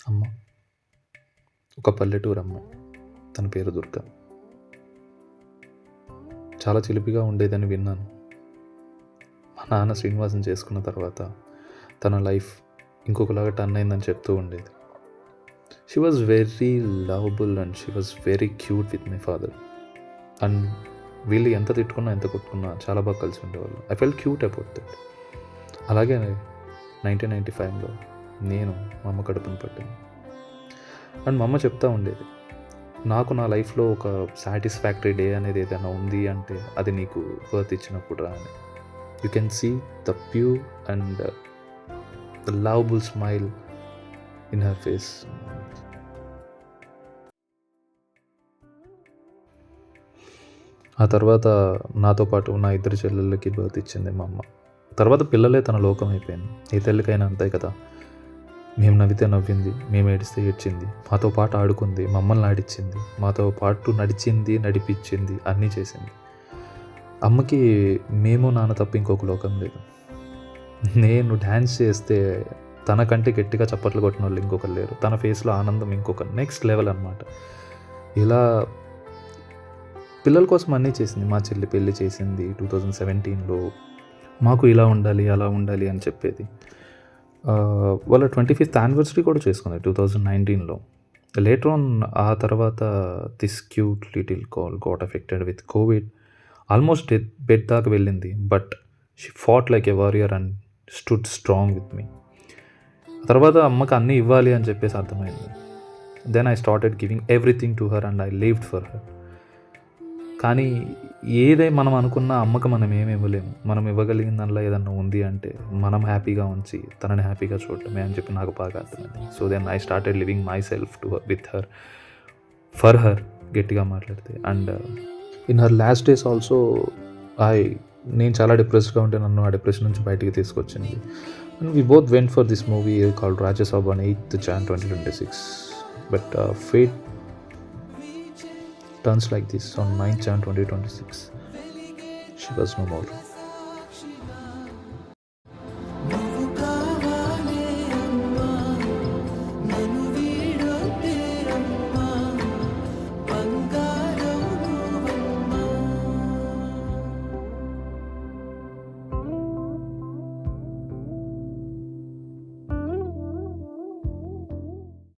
అమ్మ, ఒక పల్లెటూరు అమ్మ. తన పేరు దుర్గ. చాలా చిలిపిగా ఉండేదని విన్నాను. మా నాన్న శ్రీనివాసం చేసుకున్న తర్వాత తన లైఫ్ ఇంకొకలాగా టర్న్ అయిందని చెప్తూ ఉండేది. She was very lovable and she was very cute with my father. And వీళ్ళు ఎంత తిట్టుకున్నా ఎంత కొట్టుకున్నా చాలా బాగా కలిసి ఉండేవాళ్ళు. I felt cute about that. అలాగే 1995లో నేను మా అమ్మ కడుపును పట్టింది. అండ్ మా అమ్మ చెప్తూ ఉండేది, నాకు నా లైఫ్లో ఒక సాటిస్ఫాక్టరీ డే అనేది ఏదైనా ఉంది అంటే అది నీకు బర్త్ ఇచ్చినప్పుడు రా అని. You can see the pure and the lovable smile in her face. ఆ తర్వాత నాతో పాటు నా ఇద్దరు చెల్లెళ్ళకి బర్త్ ఇచ్చింది మా అమ్మ. తర్వాత పిల్లలే తన లోకం అయిపోయింది. ఏ తల్లికైనా అంతే కదా. మేము నవ్వితే నవ్వింది, మేము ఏడిస్తే ఏడ్చింది, మాతో పాటు ఆడుకుంది, మమ్మల్ని ఆడిచ్చింది, మాతో పాటు నడిచింది, నడిపించింది, అన్నీ చేసింది. అమ్మకి మేము నాన్న తప్ప ఇంకొక లోకం లేదు. నేను డ్యాన్స్ చేస్తే తనకంటే గట్టిగా చప్పట్లు కొట్టిన వాళ్ళు ఇంకొకరు లేరు. తన ఫేస్లో ఆనందం ఇంకొక నెక్స్ట్ లెవెల్ అనమాట. ఇలా పిల్లల కోసం అన్నీ చేసింది. మా చెల్లి పెళ్ళి చేసింది 2017లో. మాకు ఇలా ఉండాలి, అలా ఉండాలి అని చెప్పేది. వాళ్ళ 25th యానివర్సరీ కూడా చేసుకుంది 2019లో. లేటర్ ఆన్ ఆ తర్వాత this cute little girl got affected with COVID. Almost bed దాకా వెళ్ళింది. But she fought like a warrior and stood strong with me. తర్వాత అమ్మకి అన్నీ ఇవ్వాలి అని చెప్పేసి అర్థమైంది. Then I started giving everything to her and I lived for her. కానీ ఏదే మనం అనుకున్న అమ్మకి మనం ఏమి ఇవ్వలేము. మనం ఇవ్వగలిగిన దానిలో ఏదన్నా ఉంది అంటే మనం హ్యాపీగా ఉంచి తనని హ్యాపీగా చూడటమే అని చెప్పి నాకు బాగా అర్థమైంది. So then I started living myself to with her, for her, గట్టిగా మాట్లాడితే. అండ్ ఇన్ హర్ లాస్ట్ డేస్ ఆల్సో నేను చాలా డిప్రెస్డ్గా ఉంటే నన్ను ఆ డిప్రెషన్ నుంచి బయటికి తీసుకొచ్చింది. And we both went for this movie called Raja Saab on 8th Jan 2026. But fate turns like this. On 9th Jan 2026, she was no more.